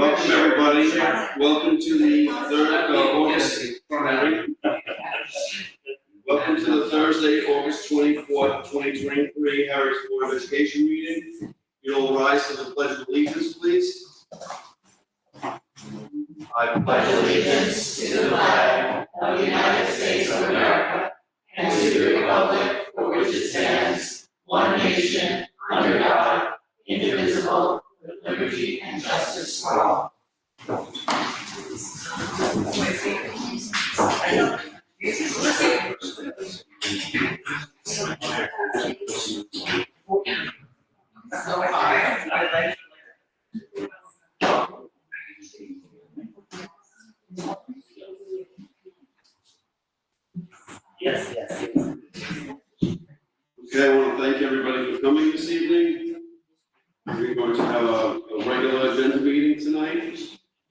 Welcome, everybody. Welcome to the third August. Welcome to the Thursday, August 24th, 2023 Harris Board of Education meeting. You'll rise to the Pledge of Allegiance, please. I pledge allegiance to the flag of the United States of America and to the republic for which it stands, one nation, under God, indivisible, with liberty and justice for all. Yes. Okay, I want to thank everybody for coming this evening. We're going to have a regular agenda meeting tonight,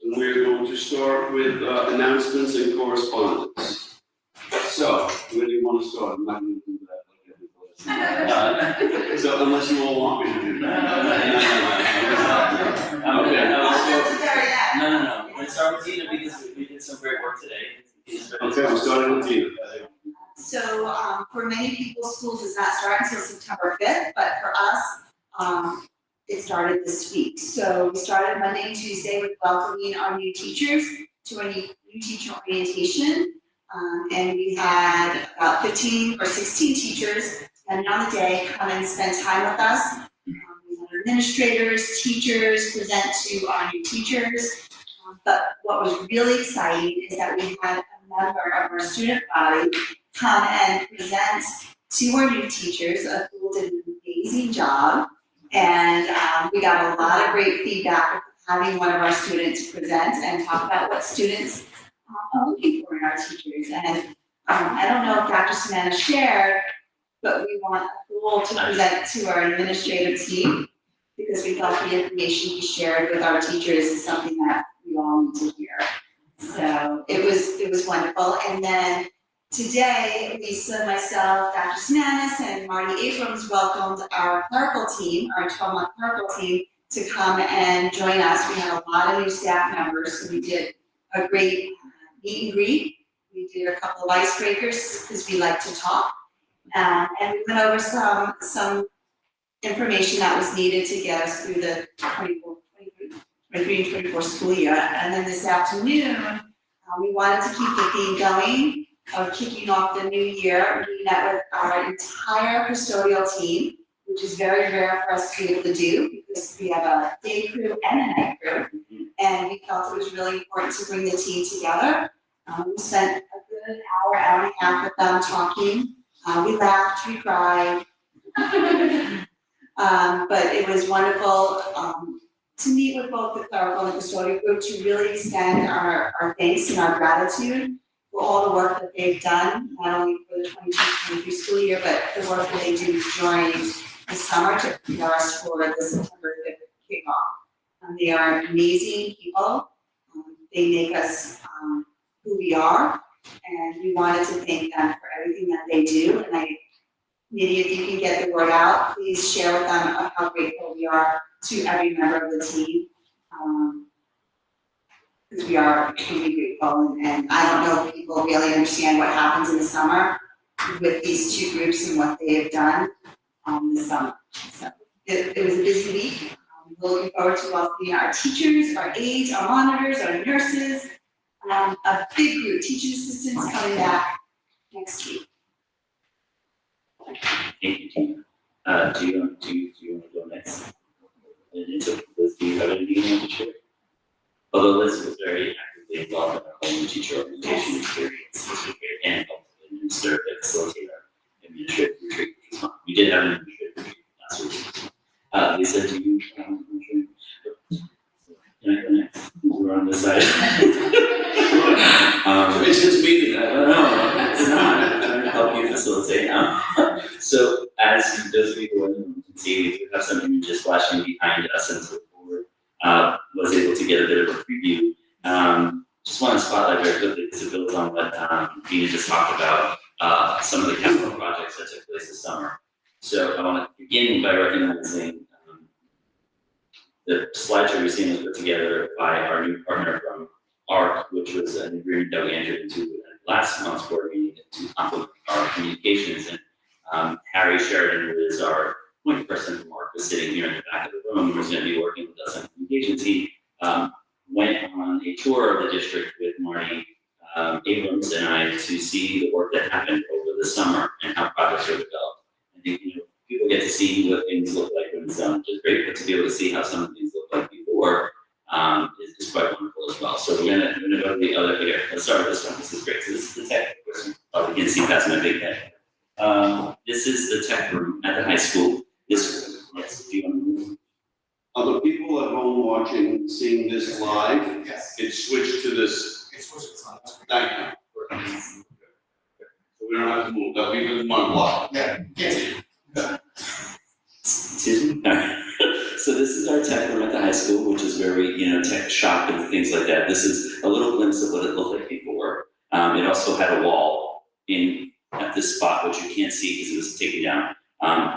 and we're going to start with announcements and correspondence. So, where do you want to start? I'm not going to do that like everybody. So, unless you all want me to do that. No. Let's start with Tina because we did some great work today. Okay, we're starting with Tina. So for many people, school does not start until September 5th, but for us, it started this week. So we started Monday and Tuesday with welcoming our new teachers to a new teacher orientation. And we had about 15 or 16 teachers, depending on the day, come and spend time with us. We had administrators, teachers present to our new teachers. But what was really exciting is that we had a member of our student body come and present to our new teachers, who did an amazing job. And we got a lot of great feedback of having one of our students present and talk about what students are looking for in our teachers. And I don't know if Dr. Samantha shared, but we want a goal to present to our administrative team because we thought the information we shared with our teachers is something that we all need to hear. So it was wonderful. And then today, Lisa, myself, Dr. Smanis, and Marty Abrams welcomed our clerical team, our 12-month clerical team, to come and join us. We had a lot of new staff members, so we did a great meet and greet. We did a couple of icebreakers because we like to talk. And we went over some information that was needed to get us through the 23-24 school year. And then this afternoon, we wanted to keep the theme going of kicking off the new year. We met with our entire custodial team, which is very rare for us to be able to do because we have a day crew and a night crew. And we felt it was really important to bring the team together. We spent a good hour and a half with them talking. We laughed, we cried. But it was wonderful to meet with both the clerical and custodial group to really extend our thanks and our gratitude for all the work that they've done, not only for the 22-23 school year, but the work that they do during the summer to prepare us for the September 5th kickoff. They are amazing people. They make us who we are, and we wanted to thank them for everything that they do. And maybe if you can get the word out, please share with them of how grateful we are to every member of the team. Because we are extremely grateful, and I don't know if people really understand what happens in the summer with these two groups and what they have done this summer. So it was a busy week. We're looking forward to welcoming our teachers, our aides, our monitors, our nurses, a big group, teaching assistants coming back next week. Thank you, Tina. Do you want to go next? And so, Liz, do you have anything you want to share? Although Liz was very actively involved in our whole teacher orientation experience, this was great, and helped administer and facilitate our administrative retreat. We did have an administrative retreat last week. Lisa, do you want to share? Can I go next? We're on this side. It's his meeting. No, it's not. I'm trying to help you facilitate. So, as those of you who can see, we do have some images flashing behind us, and so forward. Was able to get a bit of a preview. Just want to spotlight very quickly because it builds on what Dina just talked about, some of the capital projects that took place this summer. So I want to begin by recognizing the slideshow you're seeing was put together by our new partner from ARC, which was an agreement that we entered into at last month's board meeting to complement our communications. And Harry Sheridan, who is our point person from ARC, is sitting here in the back of the room, who's going to be working with us on communications. He went on a tour of the district with Marty Abrams and I to see the work that happened over the summer and how projects are developed. I think, people get to see what things look like when it's done, which is great, but to be able to see how some of these look like before is quite wonderful as well. So we're gonna go to the other here. Let's start with this one. This is great. So this is the tech room. Oh, you can see past my big head. This is the tech room at the high school. This, yes, do you want to move? Other people at home watching, seeing this live, Yes. it switched to this. It's what it's on. Thank you. So we don't have to move, that we can one block. Yeah, yes. Excuse me? Alright. So this is our tech room at the high school, which is very, tech shop and things like that. This is a little glimpse of what it looked like before. It also had a wall at this spot, which you can't see because it was taken down.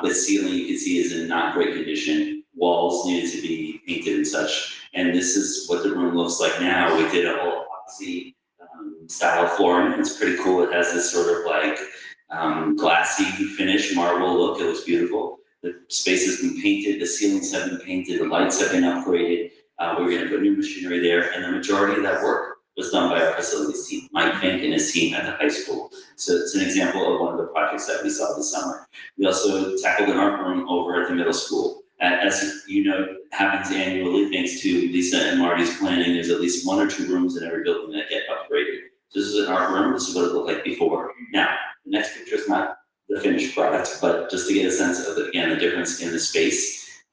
The ceiling you can see is in not great condition. Walls needed to be painted and such. And this is what the room looks like now. We did a whole epoxy style flooring. It's pretty cool. It has this sort of like glassy finish, marble look. It looks beautiful. The space has been painted, the ceilings have been painted, the lights have been upgraded. We're gonna put new machinery there, and the majority of that work was done by our facilities team, Mike Fink and his team at the high school. So it's an example of one of the projects that we saw this summer. We also tackled an art room over at the middle school. As you know, happens annually, thanks to Lisa and Marty's planning, there's at least 1 or 2 rooms in every building that get upgraded. So this is an art room, this is what it looked like before. Now, the next picture is not the finished product, but just to get a sense of, again, the difference in the space.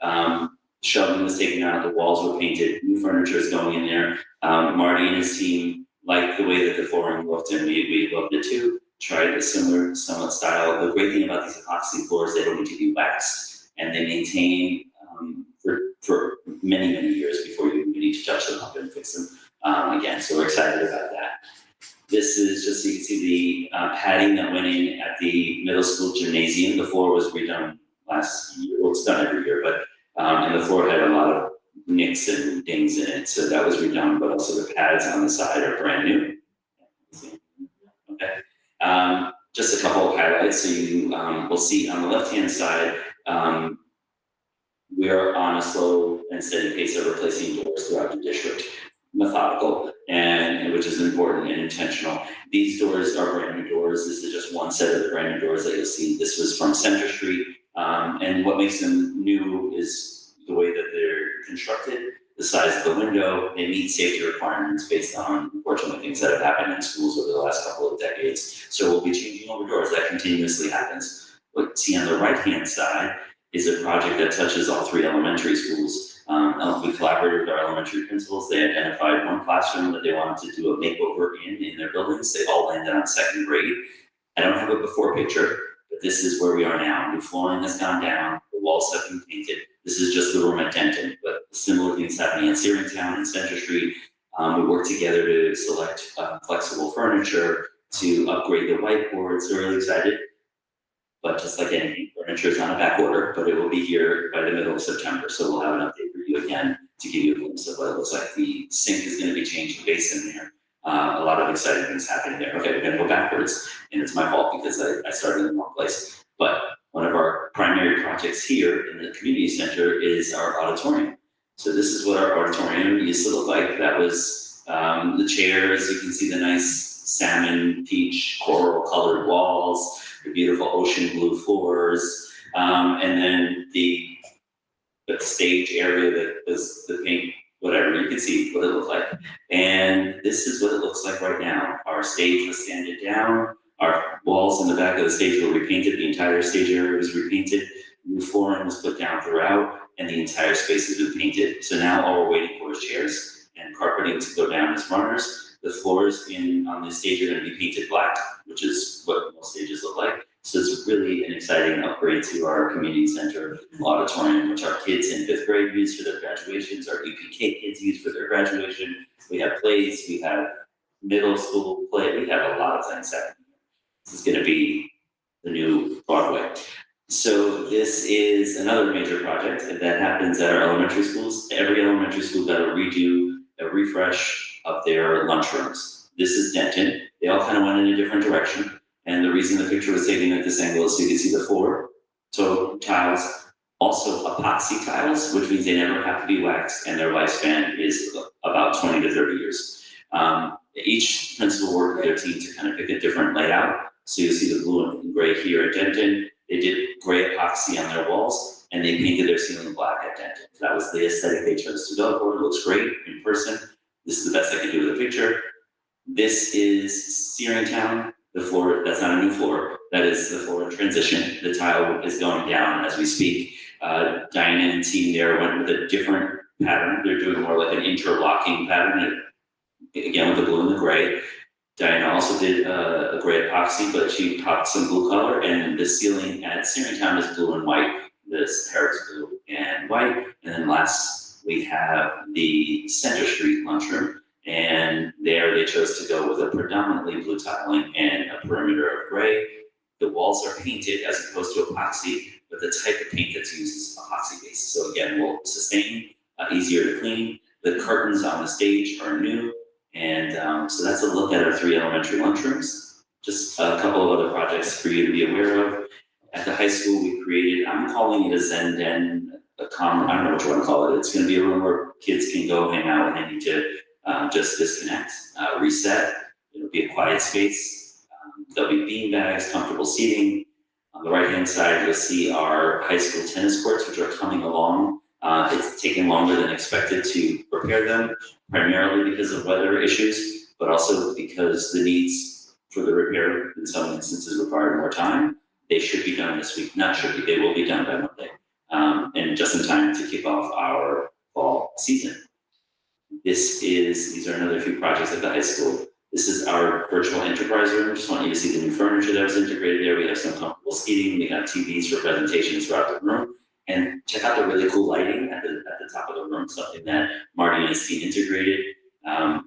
Shelving was taken out, the walls were painted, new furniture is going in there. Marty and his team liked the way that the flooring looked, and we loved it too. Tried a similar, somewhat style. The great thing about these epoxy floors, they don't need to be waxed, and they maintain for many, many years before you need to touch them up and fix them again. So we're excited about that. This is just so you can see the padding that went in at the middle school gymnasium. The floor was redone last year. Well, it's done every year, but and the floor had a lot of nicks and dings in it, so that was redone. But also the pads on the side are brand new. Okay. Just a couple of highlights. So you will see on the left-hand side, we are on a slow and steady pace of replacing doors throughout the district. Methodical, and which is important and intentional. These doors are brand new doors. This is just one set of the brand new doors that you'll see. This was from Center Street, and what makes them new is the way that they're constructed, the size of the window. They meet safety requirements based on, unfortunately, things that have happened in schools over the last couple of decades. So we'll be changing over doors. That continuously happens. What you see on the right-hand side is a project that touches all 3 elementary schools. We collaborated with our elementary principals. They identified one classroom that they wanted to do a makeover in their buildings. They all landed on 2nd grade. I don't have a before picture, but this is where we are now. New flooring has gone down, the walls have been painted. This is just the room at Denton, but similar things happening at Searingtown and Center Street. We worked together to select flexible furniture, to upgrade the whiteboards. They're really excited. But just like anything, furniture is on a back order, but it will be here by the middle of September. So we'll have an update for you again to give you a glimpse of what it looks like. The sink is gonna be changed, the basin there. A lot of exciting things happening there. Okay, we're gonna go backwards, and it's my fault because I started in the wrong place. But one of our primary projects here in the community center is our auditorium. So this is what our auditorium used to look like. That was the chairs. You can see the nice salmon, peach, coral colored walls, the beautiful ocean blue floors, and then the stage area that was the pink, whatever, you can see what it looked like. And this is what it looks like right now. Our stage was sanded down, our walls in the back of the stage were repainted, the entire stage area was repainted, new flooring was put down throughout, and the entire space has been painted. So now all we're waiting for is chairs and carpeting to go down as runners. The floors on this stage are gonna be painted black, which is what most stages look like. So it's really an exciting upgrade to our community center auditorium, which our kids in 5th grade use for their graduations, our EPK kids use for their graduation. We have plays, we have middle school play, we have a lot of things happening. This is gonna be the new Broadway. So this is another major project that happens at our elementary schools. Every elementary school got to redo a refresh of their lunchrooms. This is Denton. They all kind of went in a different direction. And the reason the picture was taken at this angle is so you can see the floor, so tiles, also epoxy tiles, which means they never have to be waxed and their lifespan is about 20 to 30 years. Each principal worked with their team to kind of pick a different layout. So you'll see the blue and gray here at Denton. They did gray epoxy on their walls and they painted their ceiling black at Denton. That was the aesthetic they chose to go for. It looks great in person. This is the best I could do with a picture. This is Searingtown, the floor, that's not a new floor. That is the floor in transition. The tile is going down as we speak. Diana and team there went with a different pattern. They're doing more like an interlocking pattern, again with the blue and the gray. Diana also did a gray epoxy, but she popped some blue color, and the ceiling at Searingtown is blue and white. This Harrod's blue and white. And then last, we have the Center Street lunchroom, and there they chose to go with a predominantly blue tiling and a perimeter of gray. The walls are painted as opposed to epoxy, but the type of paint that's used is epoxy based. So again, will sustain, easier to clean. The curtains on the stage are new. And so that's a look at our 3 elementary lunchrooms. Just a couple of other projects for you to be aware of. At the high school, we created, I'm calling it a Zen Den, I don't know what you want to call it. It's going to be a room where kids can go hang out when they need to just disconnect, reset. It'll be a quiet space. There'll be bean bags, comfortable seating. On the right-hand side, you'll see our high school tennis courts, which are coming along. It's taken longer than expected to prepare them, primarily because of weather issues, but also because the needs for the repair in some instances require more time. They should be done this week, not should be, they will be done by Monday. And just in time to kick off our fall season. These are another few projects at the high school. This is our virtual enterprise room. Just want you to see the new furniture that was integrated there. We have some comfortable seating. We have TVs for presentations throughout the room. And check out the really cool lighting at the top of the room, something that Marty and his team integrated.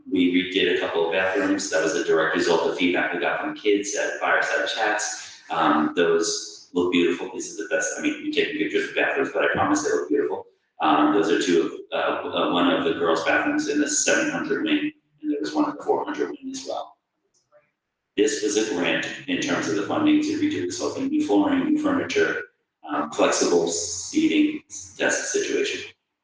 We redid a couple of bathrooms. That was a direct result of feedback we got from kids at Fireside Chats. Those look beautiful. These are the best. I mean, you're taking pictures of bathrooms, but I promise they look beautiful. Those are one of the girls' bathrooms in the 700 wing, and there was one in the 400 wing as well. This was a grant in terms of the funding to redo this whole thing, new flooring, new furniture, flexible seating, desk situation.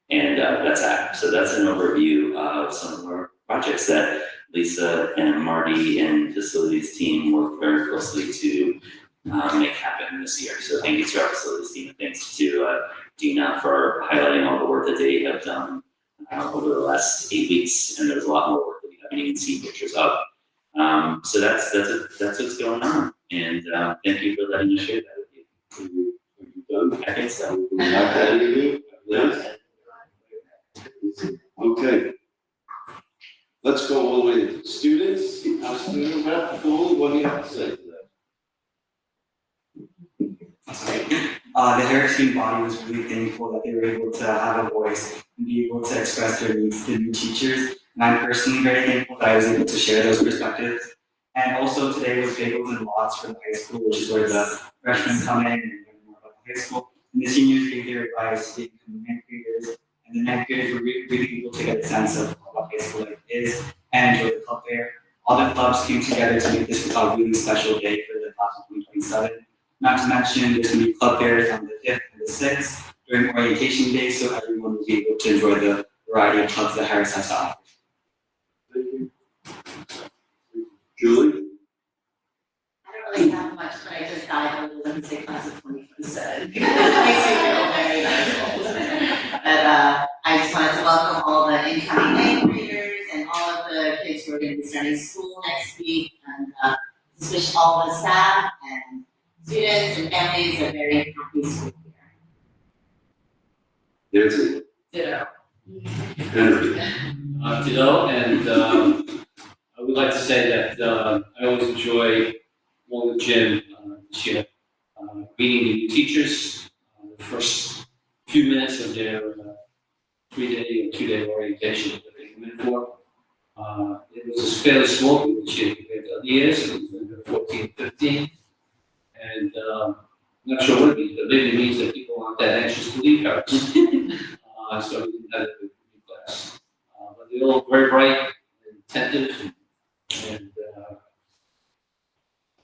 And that's that. So that's an overview of some of our projects that Lisa and Marty and facilities team worked very closely to make happen this year. So thank you to our facilities team. Thanks to Dina for highlighting all the work that they have done over the last 8 weeks. And there's a lot more work that we haven't even seen pictures of. So that's what's going on. And thank you for letting us share that with you. I think so. Okay. Let's go all the way to students. Our student rep, Paul, what do you have to say to that? The Harris student body was really thankful that they were able to have a voice and be able to express their needs to new teachers. And I'm personally very thankful that I was able to share those perspectives. And also today was Bagels and Lots for the high school, which is where the freshmen come in and learn more about the high school. And the seniors gave their advice to become ninth graders. And the ninth graders were really able to get a sense of what high school life is and enjoy the club fair. All the clubs came together to make this a really special day for the class of 2027. Not to mention, there's going to be club fairs on the 5th and the 6th during orientation day, so everyone will be able to enjoy the variety of clubs that Harris has to offer. Thank you. Julie? I don't really have much, but I just thought I would let me say class of 2027. It makes me feel very nice. But I just wanted to welcome all the incoming ninth graders and all of the kids who are going to be starting school next week, and just wish all the staff and students and families a very happy school year. Nancy? Ditto. Henry? Ditto, and I would like to say that I always enjoy going to the gym this year, meeting the new teachers, the first few minutes of their 3-day or 2-day orientation that they come in for. It was a fairly small group this year compared to other years. It was 14, 15. And, not sure what it means, but maybe it means that people aren't that anxious to leave Harris. So we didn't have a good class. But they're all very bright and attentive and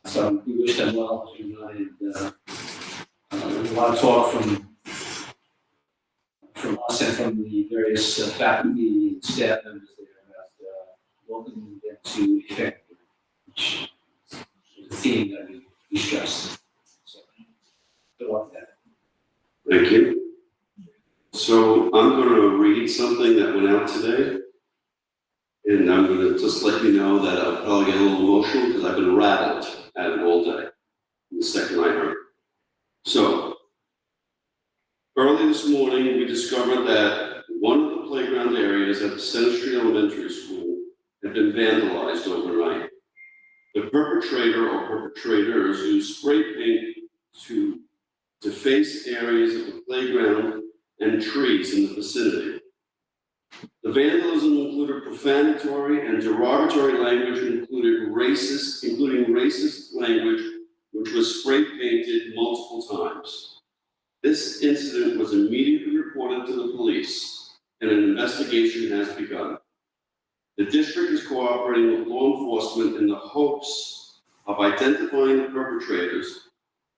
so we wish them well, and there's a lot of talk from us and from the various faculty and staff members there about welcoming them to effective, which is a theme that we stress. So, good luck with that. Thank you. So I'm going to read something that went out today. And I'm going to just let you know that I'll probably get a little emotional because I've been rattled at it all day, the second I heard. So, early this morning, we discovered that one of the playground areas at the Center Street Elementary School had been vandalized overnight. The perpetrator or perpetrators used spray paint to deface areas of the playground and trees in the vicinity. The vandalism included profanatory and derogatory language, including racist language, which was spray painted multiple times. This incident was immediately reported to the police, and an investigation has begun. The district is cooperating with law enforcement in the hopes of identifying the perpetrators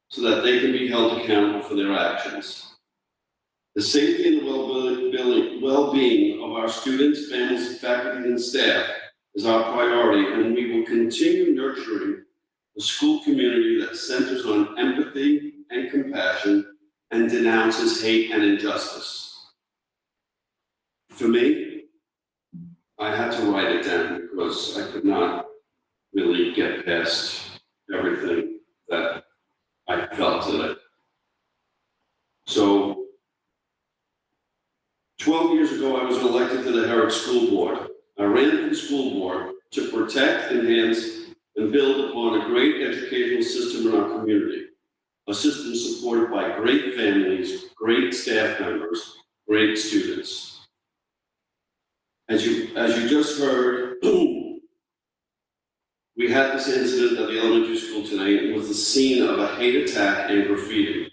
so that they can be held accountable for their actions. The safety and the well-being of our students, families, faculty, and staff is our priority, and we will continue nurturing a school community that centers on empathy and compassion and denounces hate and injustice. For me, I had to write it down because I could not really get past everything that I felt today. So, 12 years ago, I was elected to the Herrick School Board. I ran for the school board to protect, enhance, and build upon a great educational system in our community. A system supported by great families, great staff members, great students. As you just heard, we had this incident at the elementary school today. It was the scene of a hate attack and graffiti.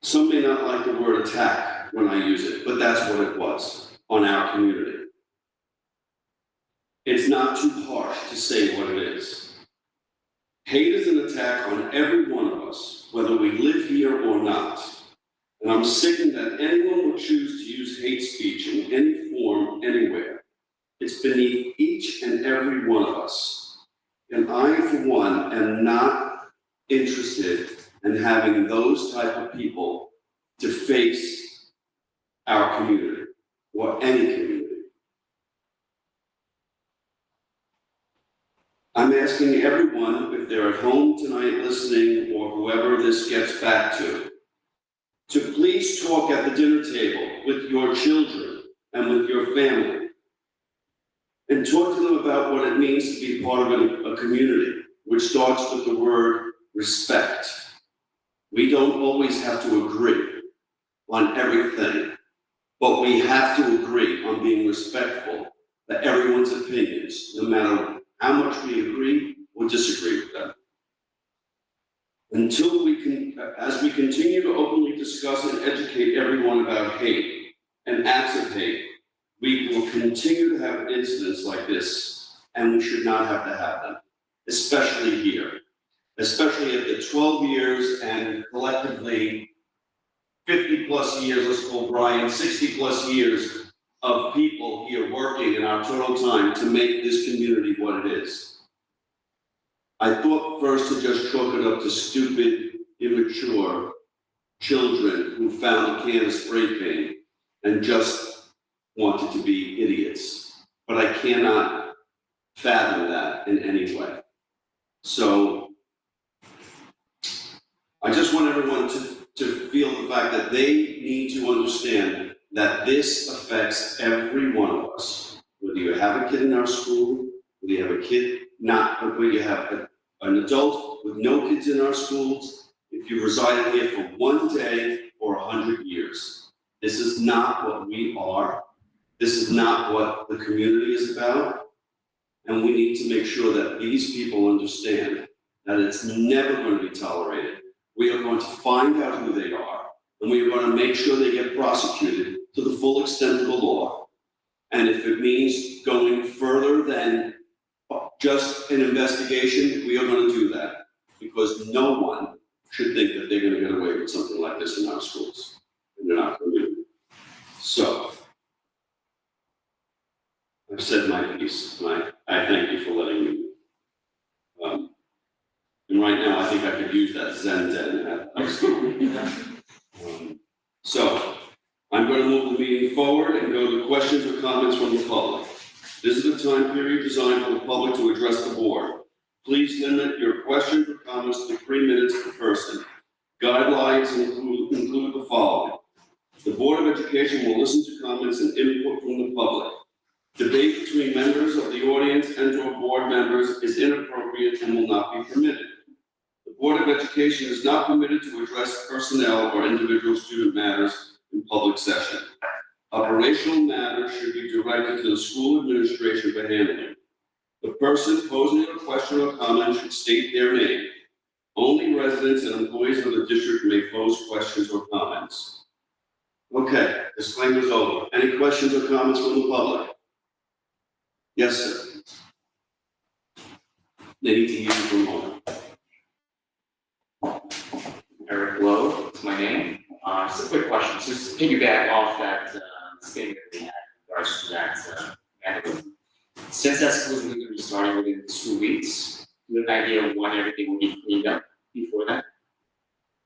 Some may not like the word attack when I use it, but that's what it was on our community. It's not too harsh to say what it is. Hate is an attack on every one of us, whether we live here or not. And I'm sickened that anyone would choose to use hate speech in any form, anywhere. It's beneath each and every one of us. And I, for one, am not interested in having those type of people to face our community or any community. I'm asking everyone, if they're at home tonight listening or whoever this gets back to please talk at the dinner table with your children and with your family. And talk to them about what it means to be part of a community, which starts with the word respect. We don't always have to agree on everything, but we have to agree on being respectful to everyone's opinions, no matter how much we agree or disagree with them. Until we can, as we continue to openly discuss and educate everyone about hate and acts of hate, we will continue to have incidents like this, and we should not have to have them, especially here. Especially at the 12 years and collectively 50 plus years, let's call Brian, 60 plus years of people here working in our total time to make this community what it is. I thought first to just chalk it up to stupid, immature children who found a can of spray paint and just wanted to be idiots. But I cannot fathom that in any way. So I just want everyone to feel the fact that they need to understand that this affects every one of us. Whether you have a kid in our school, whether you have a kid whether you have an adult with no kids in our schools, if you resided here for one day or 100 years. This is not what we are. This is not what the community is about. And we need to make sure that these people understand that it's never going to be tolerated. We are going to find out who they are, and we are going to make sure they get prosecuted to the full extent of the law. And if it means going further than just an investigation, we are going to do that, because no one should think that they're going to get away with something like this in our schools, and in our community. So, I've said my piece, and I thank you for letting me. And right now, I think I could use that Zen den at high school. So, I'm going to move the meeting forward and go to questions or comments from the public. This is a time period designed for the public to address the board. Please limit your questions or comments to 3 minutes per person. Guidelines include the following. The Board of Education will listen to comments and input from the public. Debate between members of the audience and or board members is inappropriate and will not be permitted. The Board of Education is not permitted to address personnel or individual student matters in public session. Operational matters should be directed to the school administration for handling. The person posing a question or comment should state their name. Only residents and employees of the district may pose questions or comments. Okay, disclaimer's over. Any questions or comments from the public? Yes, sir. They need to hear you for a moment. Eric Lowe is my name. Just a quick question, so just to piggyback off that statement that we had in regards to that vandalism. Since that school is going to be starting within 2 weeks, do you have an idea of when everything will be cleaned up before that?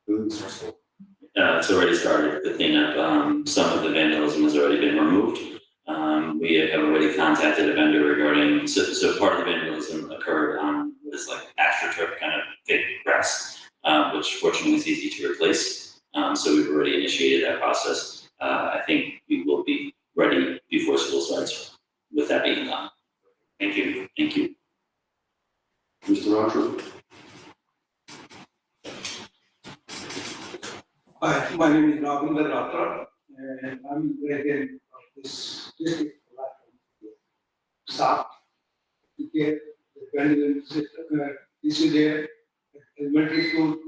It's already started, the cleanup, some of the vandalism has already been removed. We have already contacted a vendor regarding, so part of the vandalism occurred on what is like AstroTurf kind of fake grass, which fortunately is easy to replace. So we've already initiated that process. I think we will be ready before school starts with that being done. Thank you. Thank you. Mr. Roger? Hi, my name is Ravinder Rathod, and I'm president of this district staff to get the vandalism issue there at elementary school.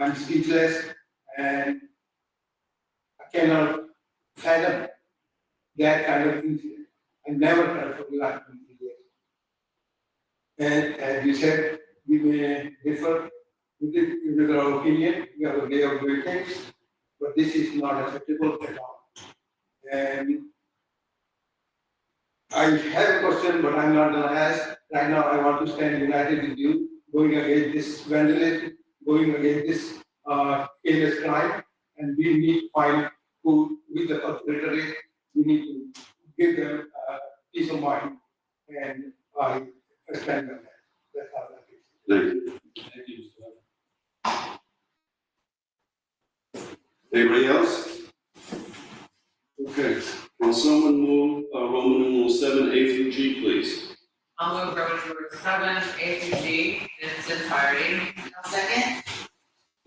I'm speechless, and I cannot fathom that kind of incident. I never heard from the last 20 years. And as you said, we may differ with our opinion, we have a way of doing things, but this is not acceptable at all. And I have a question, but I'm not gonna ask. Right now, I want to stand united with you, going against this vandalism, going against this heinous crime, and we need to find who with the perpetrator. We need to give them peace of mind, and I stand on that. That's how that is. Thank you. Thank you, Mr. Anybody else? Okay, will someone move Roman numeral 7, A through G, please? I'll move Roman numeral 7, A through G in its entirety. I'll second.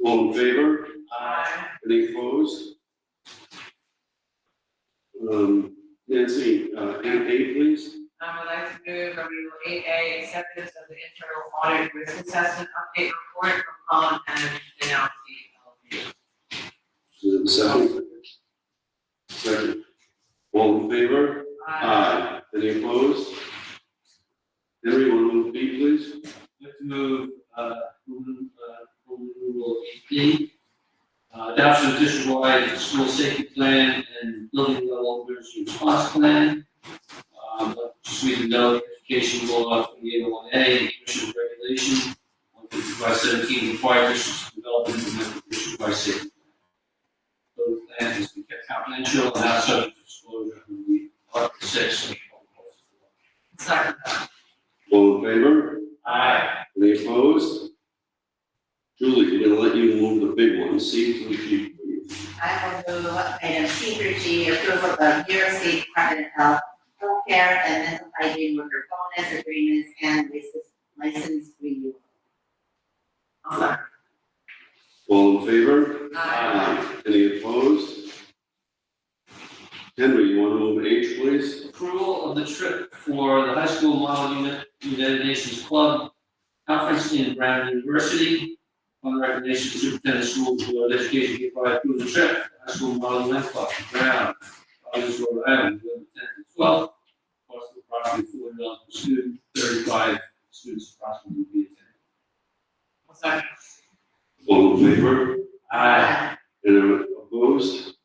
All in favor? Aye. Any opposed? Nancy, 8A, please? I would like to move Roman numeral 8A, acceptance of the internal audit risk assessment update report from Colin and Denalty LLP. Is it second? Second. All in favor? Aye. Any opposed? Henry, you want to move B, please? I'd like to move, Rule 8B. Adoption of district-wide school safety plan and building level emergency response plan. Just read the note, education law 2801A, district regulation, 15517 requires districts to develop and implement the district-wide safety plan. Those plans must be kept confidential and not subject to disclosure under the Article 6 of the Public Policy Law. Second. All in favor? Aye. Any opposed? Julie, we're gonna let you move the big one, C through G, please. I will move item C through G, approval of New York State Department of Health, healthcare and mental hygiene worker bonus agreements and license renewal. I'll second. All in favor? Aye. Any opposed? Henry, you want to move H, please? Approval of the trip for the high school model unit, United Nations Club, Conference in Brown University. On the recommendation of Superintendent of Schools, Board of Education, hereby approves a trip to high school modeling land club in Brown, Providence, Rhode Island, November 10th to 12th. Cost of approximately $400 per student, 35 students approximately will be attending. I'll second. All in favor? Aye. Anyone opposed?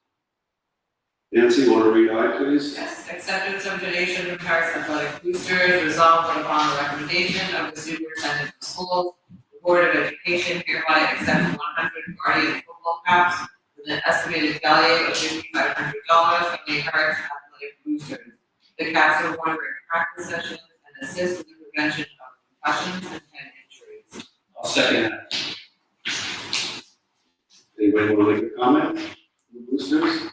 Nancy, you want to read aye, please? Yes, acceptance of donation from Paris Athletic Boosters, resolved that upon the recommendation of the superintendent of schools, the Board of Education hereby accepts 100 Guardian football caps with an estimated value of $5,500 from the Paris Athletic Boosters. The caps are worn during practice sessions and assist with the prevention of concussions and head injuries. I'll second that. Anybody want to make a comment? The Boosters?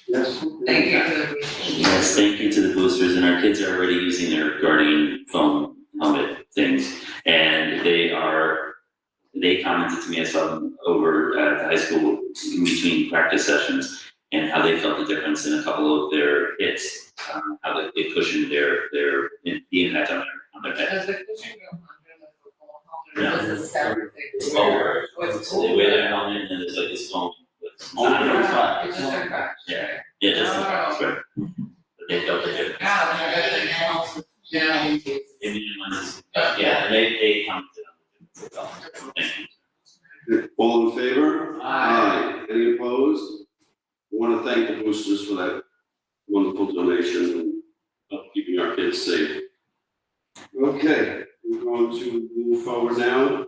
Yes? Thank you to the boosters. Yes, thank you to the boosters, and our kids are already using their Guardian foam helmet things, and they commented to me, I saw them over at the high school in between practice sessions, and how they felt the difference in a couple of their hits, how they cushioned the impact on their head. Does the cushion go under the football helmet, No. or does it separate thing? It's over. Oh, it's So they wear their helmet, and there's like this foam, it's not over. a cracks. It's just a crack. Yeah, yeah, just the cracks, right? But they felt the difference. Yeah, I bet it helps with, you know, It minimizes, yeah, and they commented on the difference as well. Thank you. All in favor? Aye. Any opposed? I want to thank the boosters for that wonderful donation and keeping our kids safe. Okay, we're going to move forward now.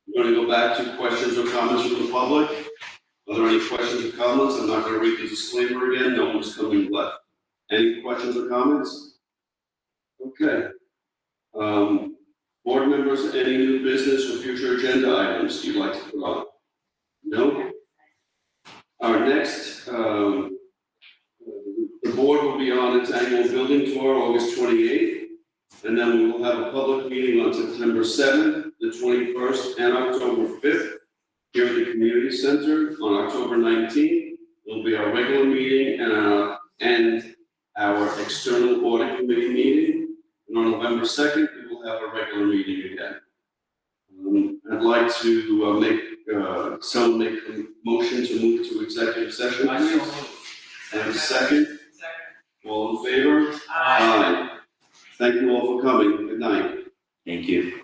We're going to go back to questions or comments from the public. Are there any questions or comments? I'm not going to read the disclaimer again, no one's coming left. Any questions or comments? Okay. Board members, any new business or future agenda items you'd like to put on? No? Our next, the board will be on its annual building tour August 28th, and then we will have a public meeting on September 7th, the 21st, and October 5th here at the community center. On October 19th, will be our regular meeting and our external audit committee meeting. And on November 2nd, we will have a regular meeting again. I'd like to make a motion to move to executive session. I so please. moved. And a second, all in favor? Aye. Thank you all for coming. Good night. Thank you.